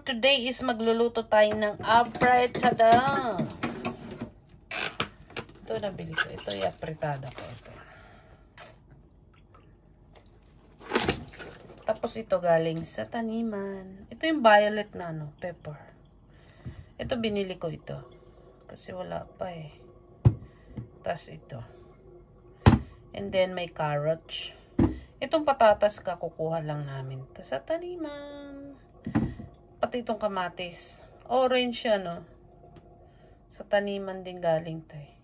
today is magluluto tayo ng apretada. Ito nabili ko. Ito yung apretada ko. Ito. Tapos ito galing sa taniman. Ito yung violet na pepper. Ito binili ko ito. Kasi wala pa eh. Tapos ito. And then may carrots. Itong patatas kukuha lang namin. Ito sa taniman. Pati itong kamatis. Orange siya, no? Sa taniman din galing to eh.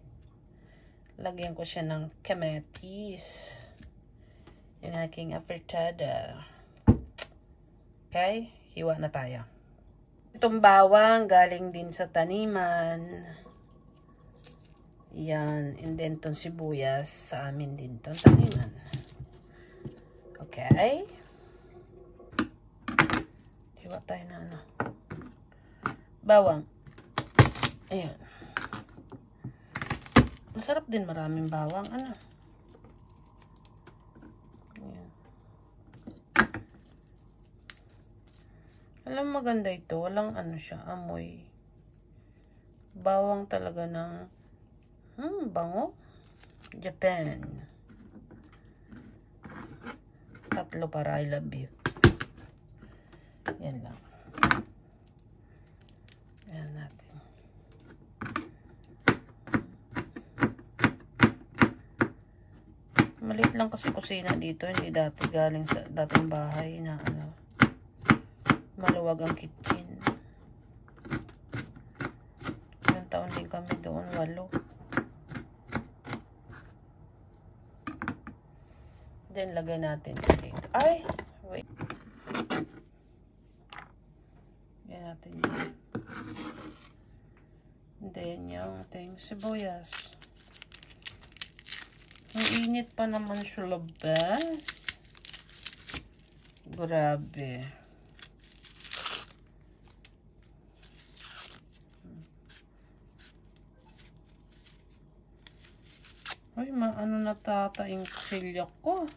Lagyan ko siya ng kamatis. Yung aking apretada. Okay? Hiwa na tayo. Itong bawang galing din sa taniman. Yan. And then itong sibuyas sa amin din itong taniman. Okay? Hiwa tayo na bawang. Ayan. Masarap din maraming bawang. Ayan. Alam, maganda ito. Walang siya, amoy. Bawang talaga ng bango. Japan. Tatlo para I love you. Yan lang. Yan natin. Maliit lang kasi kusina dito. Hindi dati galing sa dating bahay na maluwag ang kitchen. Ilang taon din kami doon. 8. Then lagay natin dito. Ay! Wait. Lagyan natin yun. Then yung ating sibuyas. Ang init pa naman siya, labas. Grabe. Ay, natataing silyak ko.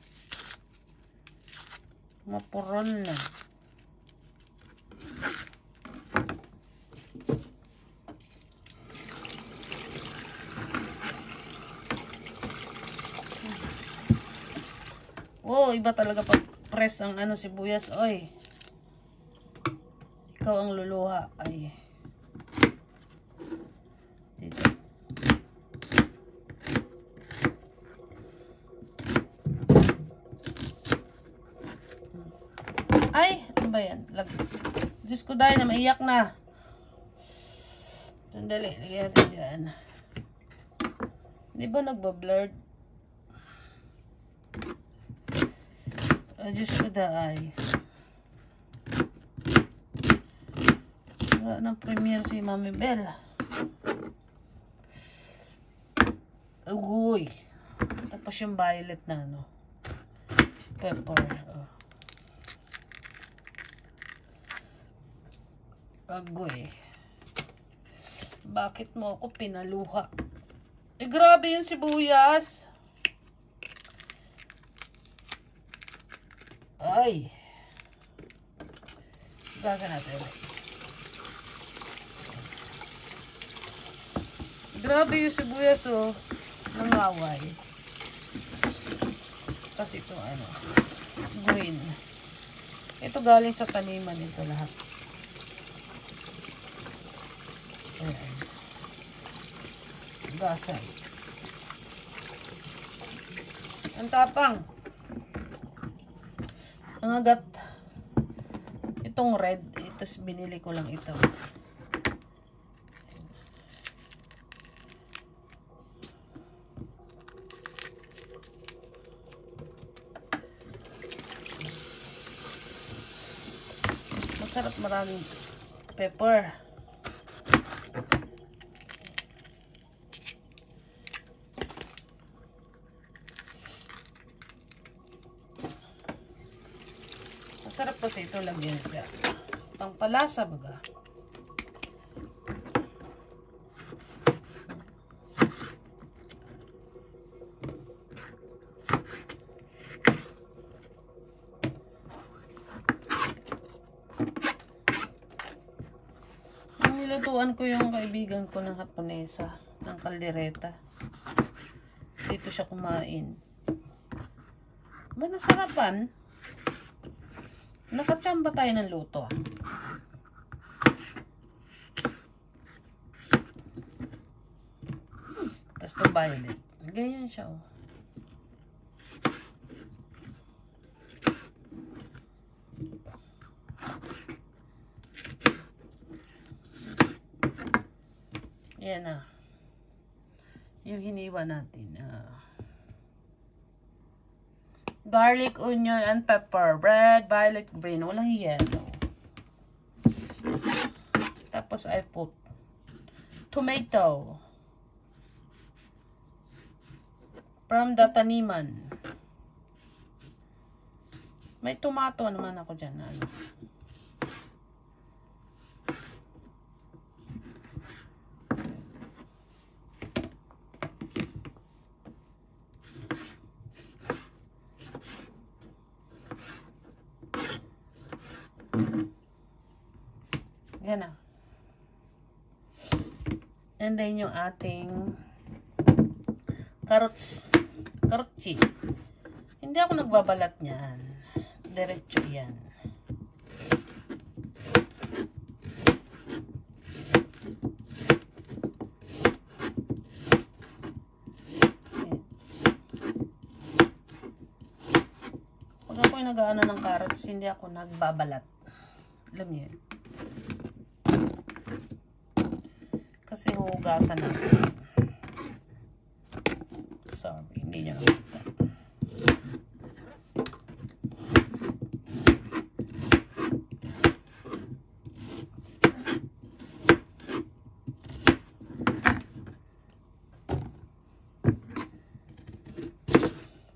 Mapuron na. Oh, iba talaga pag press ang sibuyas. Oy. Ikaw ang luluha. Ay. Dito. Ay, ano ba yan? Diyos ko dahil na maiyak na. Sandali, lagyan natin dyan. Di ba nagbablurred? Diyos ko dahil. Wala ng premiere si Mami Bell. Ugoy. Tapos yung violet na pepper. Agoy. Bakit mo ako pinaluha? Eh, grabe yung sibuyas. Ay. Baga natin. Grabe yung sibuyas, oh. Nangaway. Kasi ito, green. Ito galing sa taniman ito lahat. Ayan. Gasay. Ang tapang. Ang agat. Itong red. Ito binili ko lang ito. Masarap, maraming pepper. Sarap kasi ito, lagyan siya. Pangpalasa baga. Tinuruan ko yung kaibigan ko ng Haponesa, ng kaldereta. Dito siya kumain. Ba, nasarapan? Nakachamba tayo ng luto. Tapos ito violet. Ganyan siya, oh. Yan na. Yung hiniwa natin. Garlic, onion, and pepper. Red, violet, green. Walang yellow. Tapos I put tomato. From the taniman. May tomato naman ako dyan. Ano. Yan na. And then yung ating carrots. Carrotsi. Hindi ako nagbabalat niyan. Diretso yan. Pag ako yung nag-aano ng carrots, hindi ako nagbabalat. Alam niyo yun. Kasi hugasan natin. Sorry, hindi nyo nakita.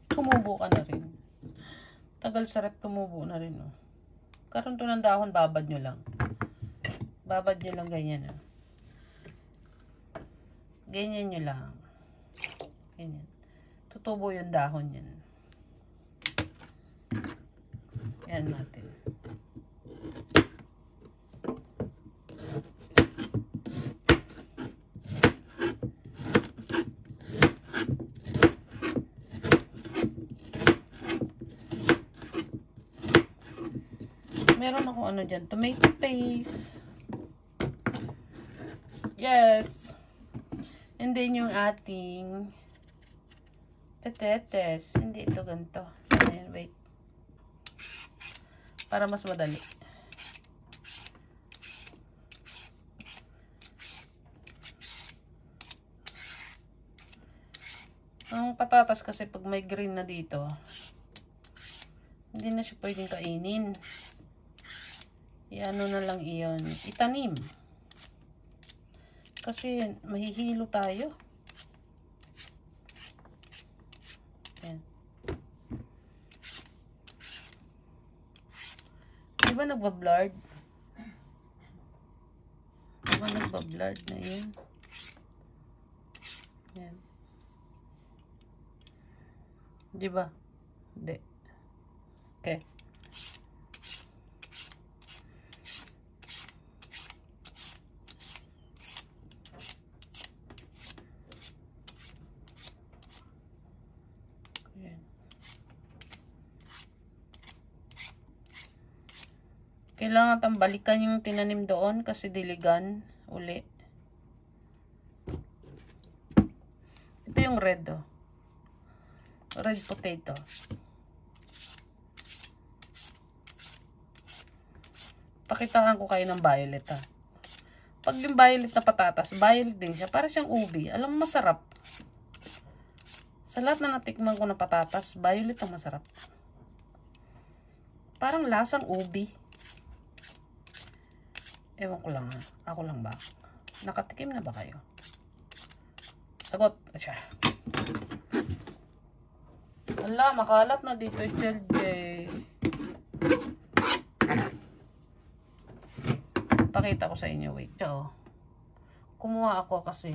Tumubo ka na rin. Tagal sa rep, tumubo na rin, oh. Karoon to ng dahon, babad nyo lang. Babad nyo lang ganyan, oh. Ganyan nyo lang. Ganyan. Tutubo yung dahon yan. Yan natin. Meron ako ano dyan. Tomato paste. Yes. And then yung ating petetes. Hindi ito ganito. Sana yan? Wait. Para mas madali. Ang patatas kasi pag may green na dito, hindi na siya pwedeng kainin. Iano na lang iyon. Itanim. Kasi mahihilo tayo. Yan. Di ba nagbablurred? Di ba nagbablurred na yun? Yan. Di ba? Hindi. Okay. Kailangan tambalikan yung tinanim doon kasi diligan uli. Ito yung red, oh. Red potato. Pakitaan ko kayo ng violet, ha. Pag yung violet na patatas, violet din siya. Para siyang ubi. Alam mo, masarap. Sa lahat na natikman ko na patatas, violet ang masarap. Parang lasang ubi. Ewan ko lang, ha. Ako lang ba? Nakatikim na ba kayo? Sagot. Asya. Ala, makalat na dito, Chelje. Pakita ko sa inyo. Wait. So, kumuha ako kasi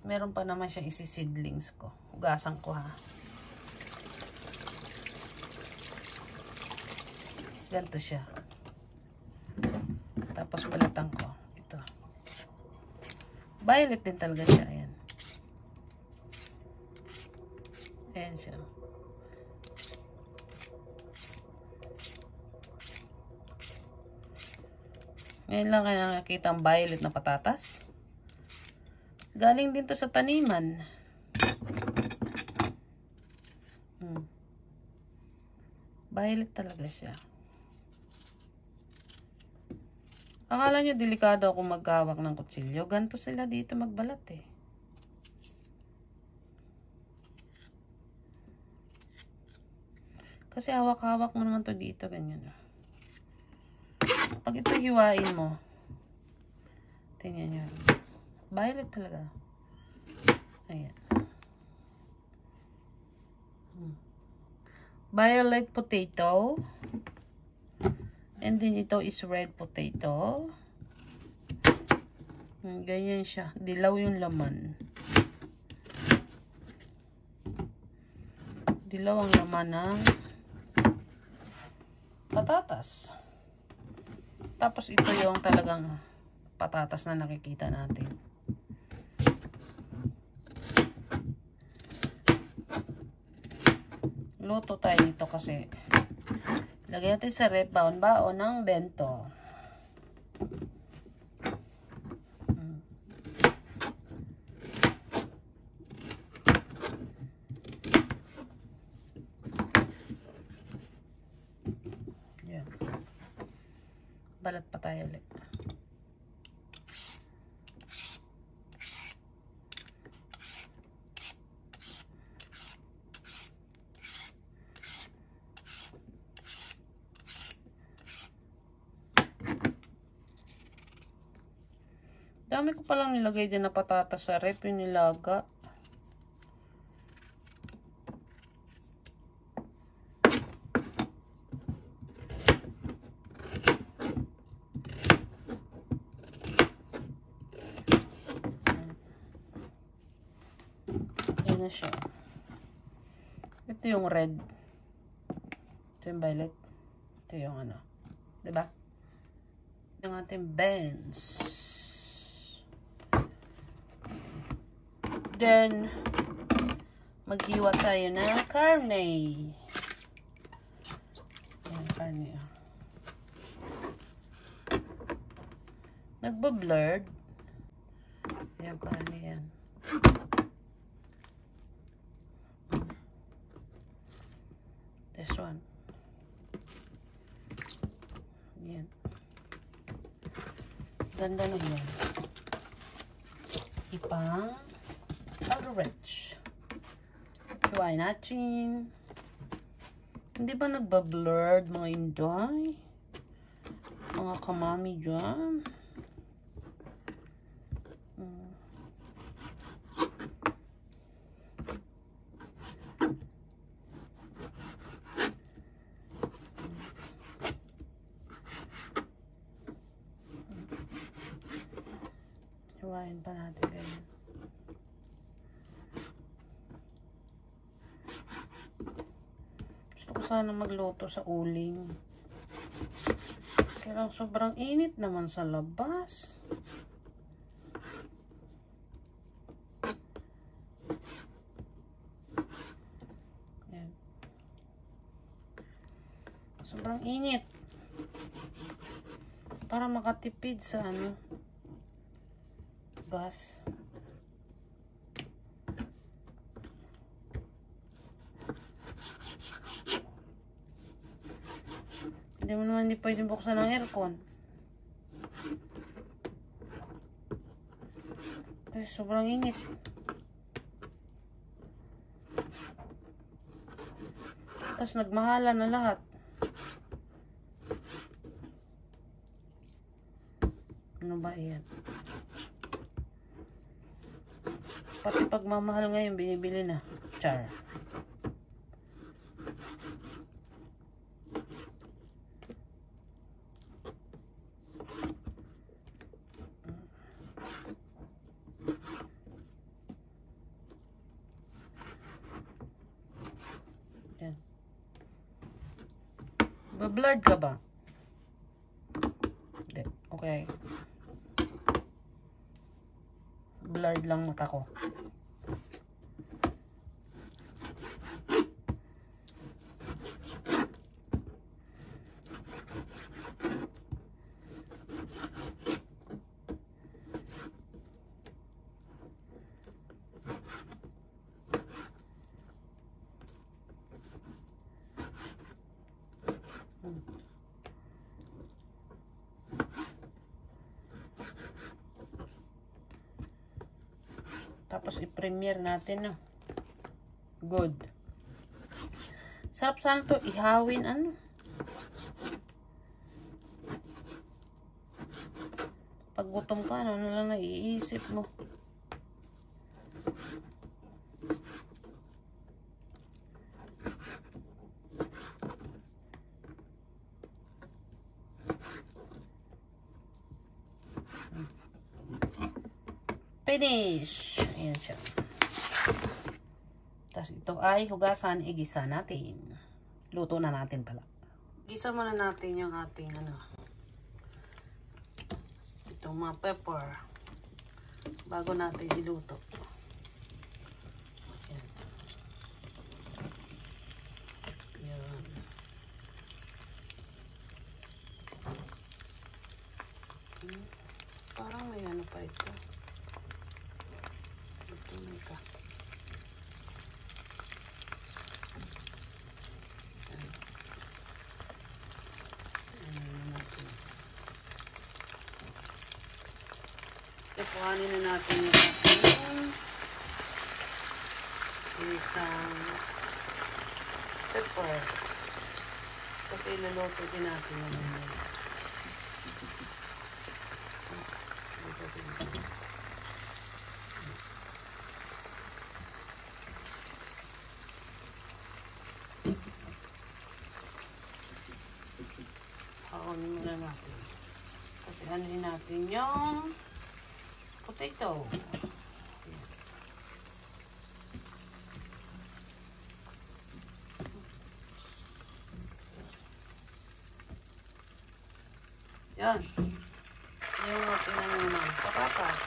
meron pa naman siyang isi-seedlings ko. Hugasan ko, ha. Ganito siya. Tapos balatan ko. Ito. Violet din talaga siya. Ayan. Ayan siya. Ngayon lang kaya nakakita ang violet na patatas. Galing din to sa taniman. Violet talaga siya. Akala nyo delikado ako maghawak ng kutsilyo. Ganto sila dito magbalat eh. Kasi hawak-hawak mo naman to dito. Ganyan. Pag ito hiwain mo. Tingnan nyo. Violet talaga. Ayan. Violet potato. And then ito is red potato. Ganyan siya. Dilaw yung laman. Dilaw ang laman ng patatas. Tapos ito yung talagang patatas na nakikita natin. Luto tayo nito kasi lagay natin sa rep, baon-baon ng bento. Yan. Balat pa tayo ulit. Dami ko palang nilagay dyan na patatas sa rep, yung nilaga. Yan na siya. Ito yung red. Ito yung violet. Ito yung ano. Diba? Yung ating beans. Then, maghiwa tayo ng karne. Ayan, karne. Nagbablurred. Ayan, karne yan. This one. Ayan. Ganda na yan. Ipang rich. Try natin. Hindi ba nagbablurred mga inday? Mga kamami dyan. Hiwain pa natin ganyan. Sana magluto sa uling. Kaya sobrang init naman sa labas. Ayan. Sobrang init. Para makatipid sa ano, gas. Hindi mo naman pwedeng buksan ng aircon. Kasi sobrang init. Tapos nagmahala na lahat. Ano ba yan? Pati pagmamahal ngayon, binibili na. Char. Yan. Ba-blurred ka ba? Hindi. Okay. blurred lang mata ko. Tapos i-premiere natin, no? Good. Sarap sana to ihawin, ano? Pag gutom ka, ano na lang naiisip mo. Finish! Ayan siya. Tapos ito ay hugasan, igisa natin. Luto na natin pala. Igisa muna natin yung ating ano. Itong mga pepper. Bago natin iluto. Ayan. Ayan. Parang may ano pa ito. Kuhanin na natin yung ating isang pepper. Kasi iluluto din natin yung haonin muna natin. Kasi anuhin natin yung potato. Yan. Yung pinanunang patatas.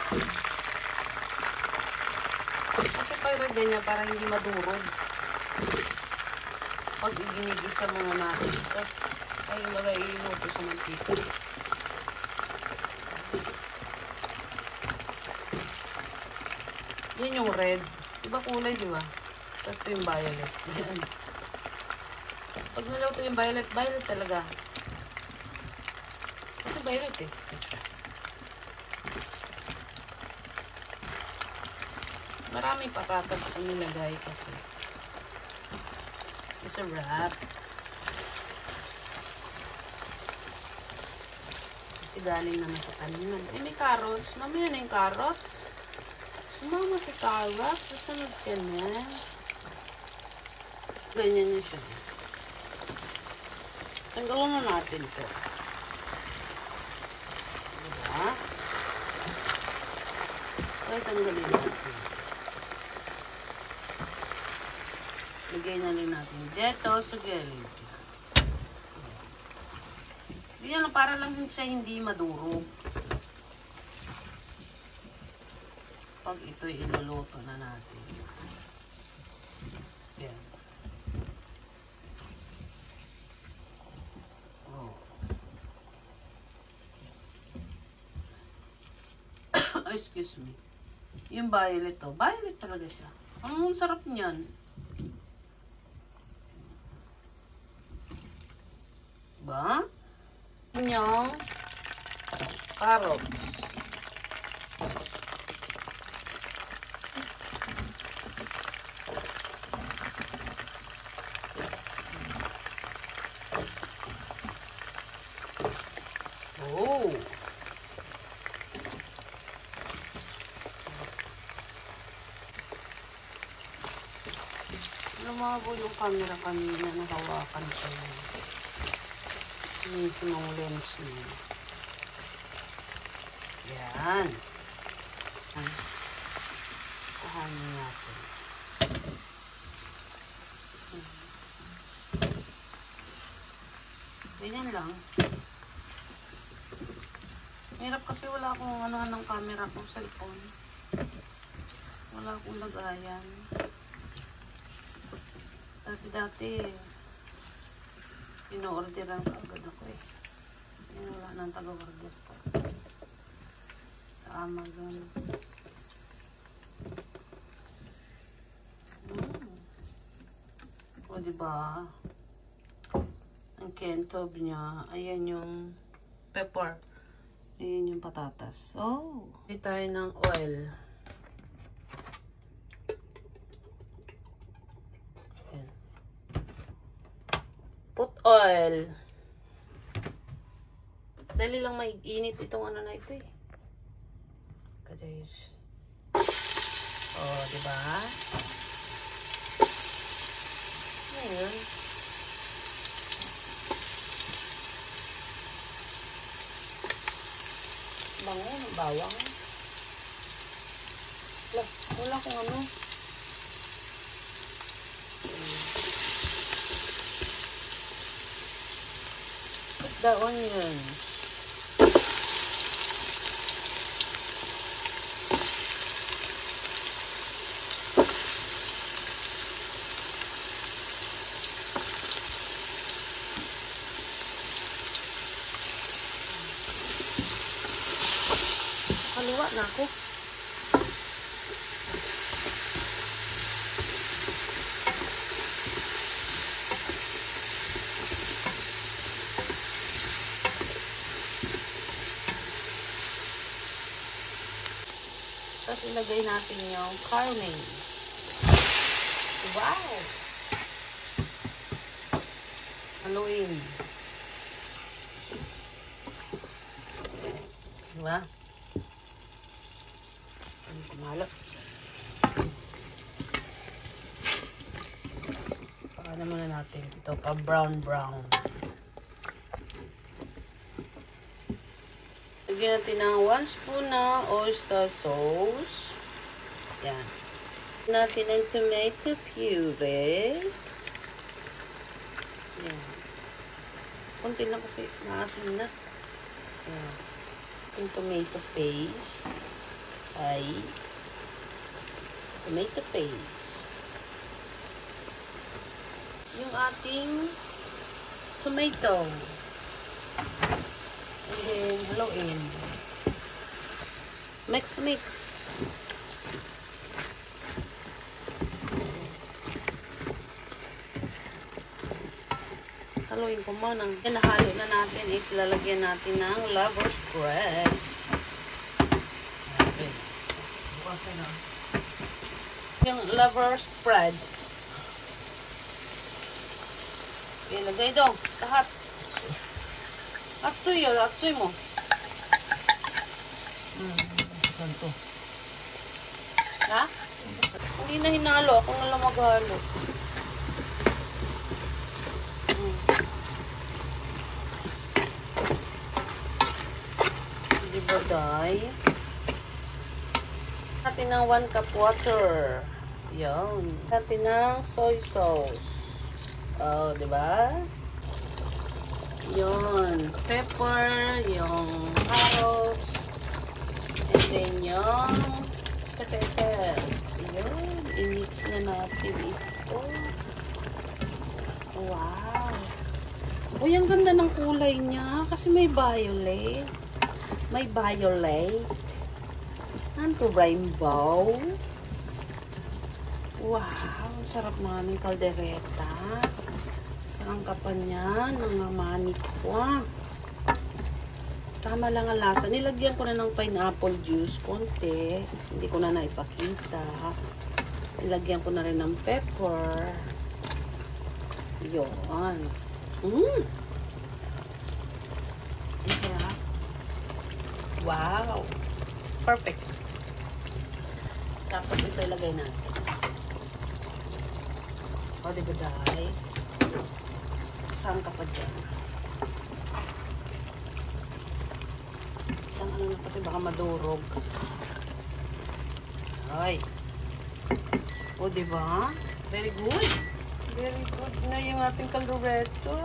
Kasi para ganyan, para hindi madurog. Pag iginigisa muna natin ito, ay mag-iinuto sa mantika. Yan yung red. Iba kulay, di ba? Tapos ito yung violet. Yan. Pag naluto yung violet, violet talaga. Kasi violet eh. Maraming patatas ang nilagay kasi. It's a wrap. Kasi galing naman sa kanina. Eh, may carrots. Mamaya na yung carrots. Sumama si carrots. Susunod ka na. Ganyan yun siya. Tanggalin na natin ito. Diba? Okay, tanggalin natin. Lagay na rin natin dito sa gilid. Yan, para lang siya hindi madurog. Pag ito'y iluluto na natin. Yan. Oh. Excuse me. Yung violet to. Violet talaga siya. Ang sarap niyan. Diba? Yung carrots. Oh. Lumabo yung camera kanina na hawakan ko. Ito yung lens niya. Yan. Kuhanin natin. Ganyan lang. Hirap kasi wala akong anuhan ng camera kong cellphone. Wala akong lagayan. Dati, ino-orderan ka agad ako eh. Ngayon wala nang taga-order ko. Sa Amazon. O diba? Ang kentob niya. Ayan yung pepper. Ayan yung patatas. Oh! Hindi tayo ng oil. Ayan. Put oil. Dali lang mainit itong ano na ito eh. Kadayos. Oh, diba? Ayan. Bango ng bawang. Wala kung ano. Put the onions. Kaliwa na ako. Tapos ilagay natin yung karne. Wow! Haluin. Diba? Kumalo. Paano muna natin ito pa brown. Lagyan natin ng 1 spoon na oyster sauce. Yan. Natin ang tomato puree. Yan. Kunti lang kasi maasim na. Yan. Yung tomato paste. Ay tomato paste. Yung ating tomato. And then, haluin. Mix. Haluin ko muna. Yan, nahalo na natin is lalagyan natin ng lover's spread. Okay. Yung lover's spread. Ilagay daw. Lahat. Atsuy mo. Santo. Ha? Hindi na hinalo. Ako na lang maghalo. Diba, day? Natin ng 1 cup water. Yan. Natin ng soy sauce. Oh, diba? Yun. Pepper, yung carrots, and then yung patatas. Yun. I-mix na natin ito. Wow. Uy, ang ganda ng kulay niya. Kasi may violet. Ano rainbow? Wow. Sarap namin kaldereta. Sarang kapan niya ng manikwa. Tama lang ang lasa. Nilagyan ko na ng pineapple juice konti. Hindi ko na naipakita. Nilagyan ko na rin ng pepper. Yun. Ang sarap. Wow. Perfect. Tapos ito ilagay natin. O, diba dahi? Saan ka pa dyan? Isang ano na kasi baka madurog. Ay. O, diba? Very good. Very good na yung ating kaldureto.